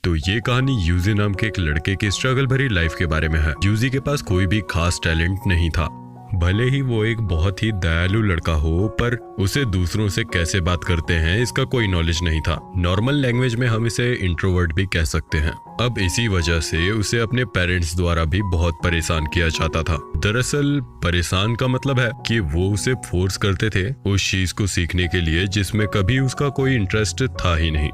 तो ये कहानी यूजी नाम के एक लड़के की स्ट्रगल भरी लाइफ के बारे में है। यूजी के पास कोई भी खास टैलेंट नहीं था, भले ही वो एक बहुत ही दयालु लड़का हो, पर उसे दूसरों से कैसे बात करते हैं इसका कोई नॉलेज नहीं था। नॉर्मल लैंग्वेज में हम इसे इंट्रोवर्ट भी कह सकते हैं। अब इसी वजह से उसे अपने पेरेंट्स द्वारा भी बहुत परेशान किया जाता था। दरअसल परेशान का मतलब है कि वो उसे फोर्स करते थे उस चीज को सीखने के लिए जिसमें कभी उसका कोई इंटरेस्ट था ही नहीं।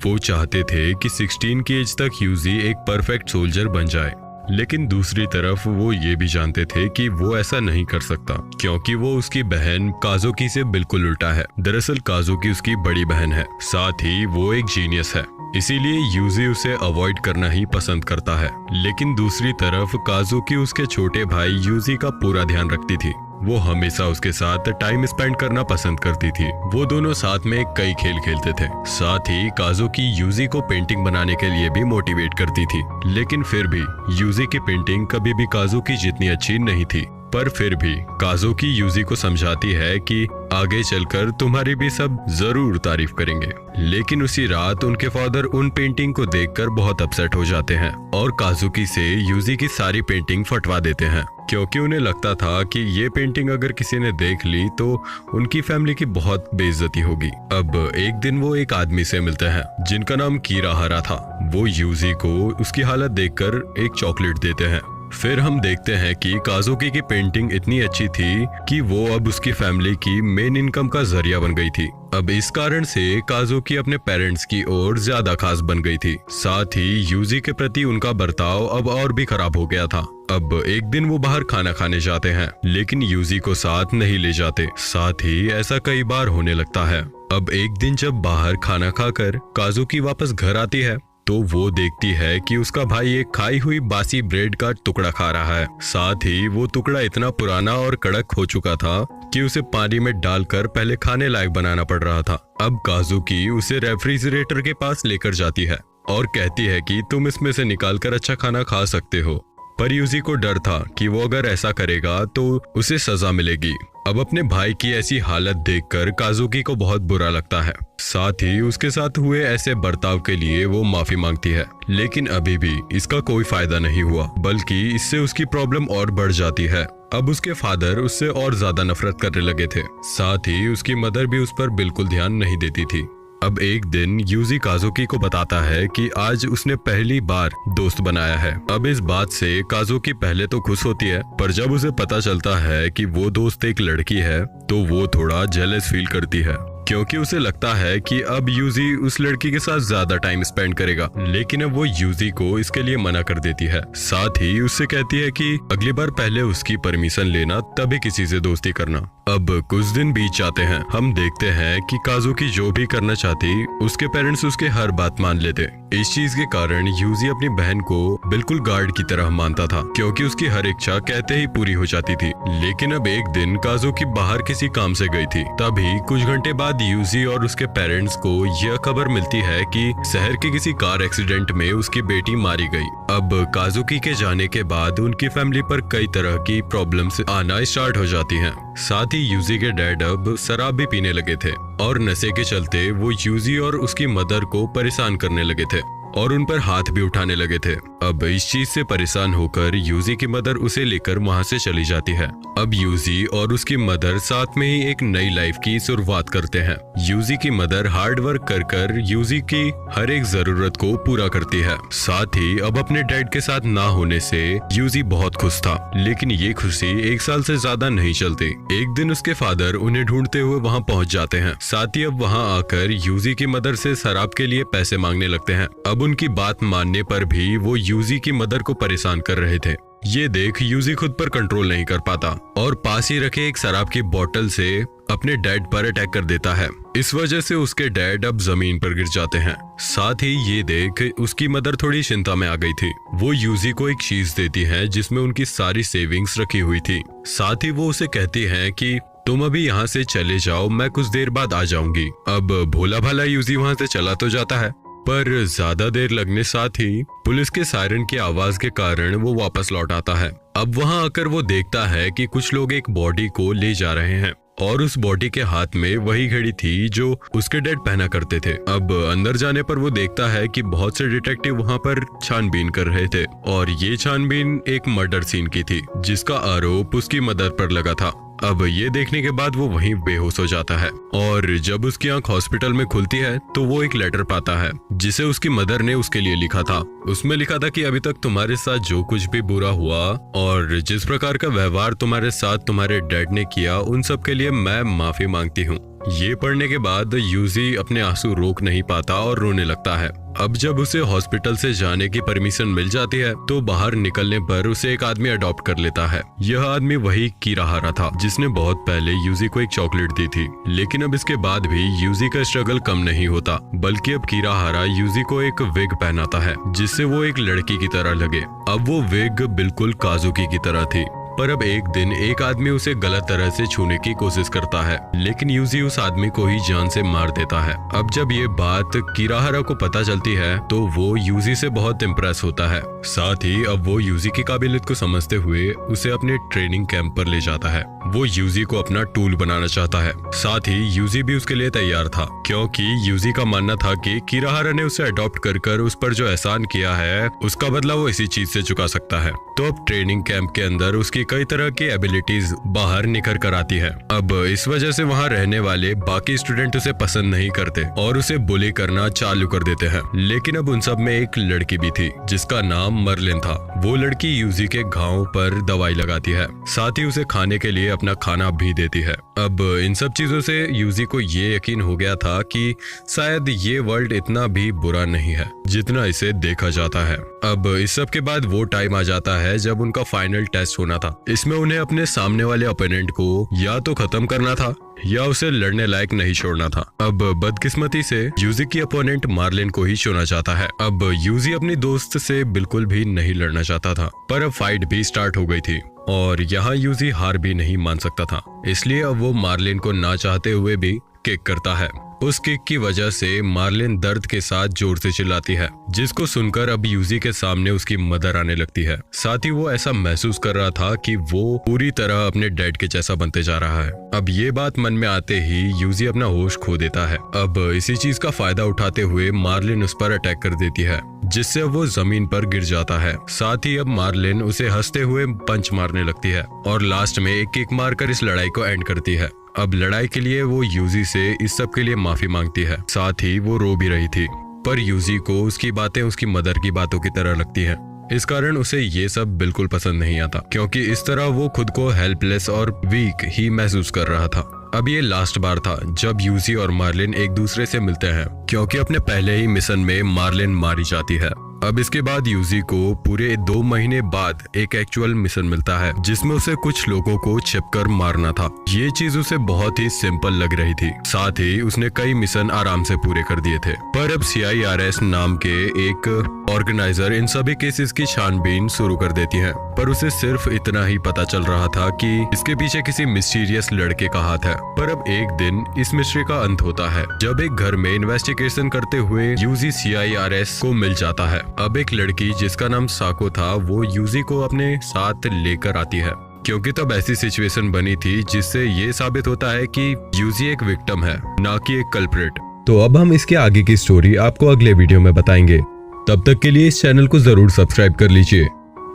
वो चाहते थे कि 16 की एज तक यूजी एक परफेक्ट सोल्जर बन जाए, लेकिन दूसरी तरफ वो ये भी जानते थे कि वो ऐसा नहीं कर सकता क्योंकि वो उसकी बहन काजुकी से बिल्कुल उल्टा है। दरअसल काजुकी उसकी बड़ी बहन है, साथ ही वो एक जीनियस है, इसीलिए यूजी उसे अवॉइड करना ही पसंद करता है। लेकिन दूसरी तरफ काजुकी उसके छोटे भाई यूजी का पूरा ध्यान रखती थी। वो हमेशा उसके साथ टाइम स्पेंड करना पसंद करती थी। वो दोनों साथ में कई खेल खेलते थे। साथ ही काजुकी यूजी को पेंटिंग बनाने के लिए भी मोटिवेट करती थी, लेकिन फिर भी यूजी की पेंटिंग कभी भी काजुकी जितनी अच्छी नहीं थी। पर फिर भी काजुकी यूजी को समझाती है कि आगे चलकर तुम्हारी भी सब जरूर तारीफ करेंगे। लेकिन उसी रात उनके फादर उन पेंटिंग को देखकर बहुत अपसेट हो जाते हैं और काजुकी से यूजी की सारी पेंटिंग फटवा देते हैं, क्योंकि उन्हें लगता था कि ये पेंटिंग अगर किसी ने देख ली तो उनकी फैमिली की बहुत बेइज्जती होगी। अब एक दिन वो एक आदमी से मिलते हैं जिनका नाम कीराहारा था। वो यूजी को उसकी हालत देखकर एक चॉकलेट देते हैं। फिर हम देखते हैं कि काजुकी की पेंटिंग इतनी अच्छी थी कि वो अब उसकी फैमिली की मेन इनकम का जरिया बन गई थी। अब इस कारण से काजुकी अपने पेरेंट्स की ओर ज्यादा खास बन गई थी। साथ ही यूजी के प्रति उनका बर्ताव अब और भी खराब हो गया था। अब एक दिन वो बाहर खाना खाने जाते हैं, लेकिन यूजी को साथ नहीं ले जाते। साथ ही ऐसा कई बार होने लगता है। अब एक दिन जब बाहर खाना खाकर काजुकी वापस घर आती है तो वो देखती है कि उसका भाई एक खाई हुई बासी ब्रेड का टुकड़ा खा रहा है। साथ ही वो टुकड़ा इतना पुराना और कड़क हो चुका था कि उसे पानी में डालकर पहले खाने लायक बनाना पड़ रहा था। अब काजुकी उसे रेफ्रिजरेटर के पास लेकर जाती है और कहती है कि तुम इसमें से निकालकर अच्छा खाना खा सकते हो। पर यूजी को डर था कि वो अगर ऐसा करेगा तो उसे सजा मिलेगी। अब अपने भाई की ऐसी हालत देखकर काजुकी को बहुत बुरा लगता है। साथ ही उसके साथ हुए ऐसे बर्ताव के लिए वो माफी मांगती है, लेकिन अभी भी इसका कोई फायदा नहीं हुआ, बल्कि इससे उसकी प्रॉब्लम और बढ़ जाती है। अब उसके फादर उससे और ज्यादा नफरत करने लगे थे। साथ ही उसकी मदर भी उस पर बिल्कुल ध्यान नहीं देती थी। अब एक दिन यूजी काजुकी को बताता है कि आज उसने पहली बार दोस्त बनाया है। अब इस बात से काजुकी पहले तो खुश होती है, पर जब उसे पता चलता है कि वो दोस्त एक लड़की है तो वो थोड़ा जेलस फील करती है, क्योंकि उसे लगता है कि अब यूजी उस लड़की के साथ ज्यादा टाइम स्पेंड करेगा। लेकिन अब वो यूजी को इसके लिए मना कर देती है। साथ ही उससे कहती है कि अगली बार पहले उसकी परमिशन लेना, तभी किसी से दोस्ती करना। अब कुछ दिन बीत जाते हैं। हम देखते हैं कि काजुकी जो भी करना चाहती उसके पेरेंट्स उसके हर बात मान लेते। इस चीज के कारण यूजी अपनी बहन को बिल्कुल गार्ड की तरह मानता था, क्योंकि उसकी हर इच्छा कहते ही पूरी हो जाती थी। लेकिन अब एक दिन काजुकी बाहर किसी काम से गई थी। तभी कुछ घंटे बाद यूजी और उसके पेरेंट्स को यह खबर मिलती है कि शहर के किसी कार एक्सीडेंट में उसकी बेटी मारी गई। अब काजुकी के जाने के बाद उनकी फैमिली पर कई तरह की प्रॉब्लम्स आना स्टार्ट हो जाती हैं। साथ ही यूजी के डैड अब शराब भी पीने लगे थे और नशे के चलते वो यूजी और उसकी मदर को परेशान करने लगे थे और उन पर हाथ भी उठाने लगे थे। अब इस चीज से परेशान होकर यूजी की मदर उसे लेकर वहां से चली जाती है। अब यूजी और उसकी मदर साथ में ही एक नई लाइफ की शुरुआत करते हैं। यूजी की मदर हार्ड वर्क कर कर यूजी की हर एक जरूरत को पूरा करती है। साथ ही अब अपने डैड के साथ ना होने से यूजी बहुत खुश था, लेकिन ये खुशी एक साल से ज्यादा नहीं चलती। एक दिन उसके फादर उन्हें ढूंढते हुए वहाँ पहुँच जाते हैं। साथ ही अब वहाँ आकर यूजी की मदर से शराब के लिए पैसे मांगने लगते हैं। अब उनकी बात मानने पर भी वो यूजी की मदर को परेशान कर रहे थे। ये देख यूजी खुद पर कंट्रोल नहीं कर पाता और पास ही रखे एक शराब की बोतल से अपने डैड पर अटैक कर देता है। इस वजह से उसके डैड अब जमीन पर गिर जाते हैं। साथ ही ये देख उसकी मदर थोड़ी चिंता में आ गई थी। वो यूजी को एक चीज देती है जिसमें उनकी सारी सेविंग्स रखी हुई थी। साथ ही वो उसे कहती है कि तुम अभी यहाँ से चले जाओ, मैं कुछ देर बाद आ जाऊंगी। अब भोला भाला यूजी वहाँ से चला तो जाता है, पर ज्यादा देर लगने साथ ही पुलिस के सायरन की आवाज के कारण वो वापस लौट आता है। अब वहां आकर वो देखता है कि कुछ लोग एक बॉडी को ले जा रहे हैं। और उस बॉडी के हाथ में वही घड़ी थी जो उसके डैड पहना करते थे। अब अंदर जाने पर वो देखता है कि बहुत से डिटेक्टिव वहाँ पर छानबीन कर रहे थे और ये छानबीन एक मर्डर सीन की थी जिसका आरोप उसकी मदर पर लगा था। अब ये देखने के बाद वो वहीं बेहोश हो जाता है और जब उसकी आंख हॉस्पिटल में खुलती है तो वो एक लेटर पाता है जिसे उसकी मदर ने उसके लिए लिखा था। उसमें लिखा था कि अभी तक तुम्हारे साथ जो कुछ भी बुरा हुआ और जिस प्रकार का व्यवहार तुम्हारे साथ तुम्हारे डैड ने किया उन सब के लिए मैं माफी मांगती हूँ। ये पढ़ने के बाद यूजी अपने आंसू रोक नहीं पाता और रोने लगता है। अब जब उसे हॉस्पिटल से जाने की परमिशन मिल जाती है तो बाहर निकलने पर उसे एक आदमी अडॉप्ट कर लेता है। यह आदमी वही कीराहारा था जिसने बहुत पहले यूजी को एक चॉकलेट दी थी। लेकिन अब इसके बाद भी यूजी का स्ट्रगल कम नहीं होता, बल्कि अब कीराहारा यूजी को एक विग पहनाता है जिससे वो एक लड़की की तरह लगे। अब वो विग बिल्कुल काजुकी की तरह थी। पर अब एक दिन एक आदमी उसे गलत तरह से छूने की कोशिश करता है, लेकिन यूजी उस आदमी को ही जान से मार देता है। अब जब ये बात कीराहारा को पता चलती है तो वो यूजी से बहुत इम्प्रेस होता है। साथ ही अब वो यूजी की काबिलियत को समझते हुए उसे अपने ट्रेनिंग कैंप पर ले जाता है। वो यूजी को अपना टूल बनाना चाहता है। साथ ही यूजी भी उसके लिए तैयार था, क्योंकि यूजी का मानना था कि कीराहारा ने उसे अडॉप्ट कर उस पर जो एहसान किया है उसका बदला वो इसी चीज से चुका सकता है। तो अब ट्रेनिंग कैंप के अंदर उसकी कई तरह की एबिलिटीज बाहर निखर कर आती है। अब इस वजह से वहाँ रहने वाले बाकी स्टूडेंट उसे पसंद नहीं करते और उसे बुली करना चालू कर देते हैं। लेकिन अब उन सब में एक लड़की भी थी जिसका नाम मर्लिन था। वो लड़की यूजी के घाव पर दवाई लगाती है, साथ ही उसे खाने के लिए अपना खाना भी देती है। अब इन सब चीजों से यूजी को ये यकीन हो गया था कि शायद ये वर्ल्ड इतना भी बुरा नहीं है जितना इसे देखा जाता है। अब इस सब के बाद वो टाइम आ जाता है जब उनका फाइनल टेस्ट होना था। इसमें उन्हें अपने सामने वाले ओपोनेंट को या तो खत्म करना था या उसे लड़ने लायक नहीं छोड़ना था। अब बदकिस्मती से यूजी की अपोनेंट मार्लिन को ही चुना जाता है। अब यूजी अपनी दोस्त से बिल्कुल भी नहीं लड़ना चाहता था, पर अब फाइट भी स्टार्ट हो गई थी और यहाँ यूजी हार भी नहीं मान सकता था। इसलिए अब वो मार्लिन को ना चाहते हुए भी किक करता है। उस किक की वजह से मार्लिन दर्द के साथ जोर से चिल्लाती है, जिसको सुनकर अब यूजी के सामने उसकी मदर आने लगती है। साथ ही वो ऐसा महसूस कर रहा था कि वो पूरी तरह अपने डैड के जैसा बनते जा रहा है। अब ये बात मन में आते ही यूजी अपना होश खो देता है। अब इसी चीज का फायदा उठाते हुए मार्लिन उस पर अटैक कर देती है, जिससे वो जमीन पर गिर जाता है। साथ ही अब मार्लिन उसे हंसते हुए पंच मारने लगती है और लास्ट में एक किक मारकर इस लड़ाई को एंड करती है। अब लड़ाई के लिए वो यूजी से इस सब के लिए माफी मांगती है। साथ ही वो रो भी रही थी, पर यूजी को उसकी बातें उसकी मदर की बातों की तरह लगती है। इस कारण उसे ये सब बिल्कुल पसंद नहीं आता, क्योंकि इस तरह वो खुद को हेल्पलेस और वीक ही महसूस कर रहा था। अब ये लास्ट बार था जब यूजी और मार्लिन एक दूसरे से मिलते हैं, क्योंकि अपने पहले ही मिशन में मार्लिन मारी जाती है। अब इसके बाद यूजी को पूरे 2 महीने बाद एक एक्चुअल मिशन मिलता है, जिसमें उसे कुछ लोगों को छिपकर मारना था। ये चीज उसे बहुत ही सिंपल लग रही थी। साथ ही उसने कई मिशन आराम से पूरे कर दिए थे। पर अब CIRS नाम के एक ऑर्गेनाइजर इन सभी केसेस की छानबीन शुरू कर देती है। पर उसे सिर्फ इतना ही पता चल रहा था कि इसके पीछे किसी मिस्टीरियस लड़के का हाथ है। पर अब एक दिन इस मिस्ट्री का अंत होता है जब एक घर में इन्वेस्टिगेशन करते हुए यूजी CIRS को मिल जाता है। अब एक लड़की जिसका नाम साको था वो यूजी को अपने साथ लेकर आती है, क्योंकि तब ऐसी सिचुएशन बनी थी जिससे ये साबित होता है कि यूजी एक विक्टिम है, ना कि एक कल्प्रिट। तो अब हम इसके आगे की स्टोरी आपको अगले वीडियो में बताएंगे। तब तक के लिए इस चैनल को जरूर सब्सक्राइब कर लीजिए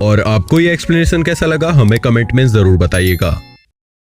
और आपको ये एक्सप्लेनेशन कैसा लगा हमें कमेंट में जरूर बताइएगा।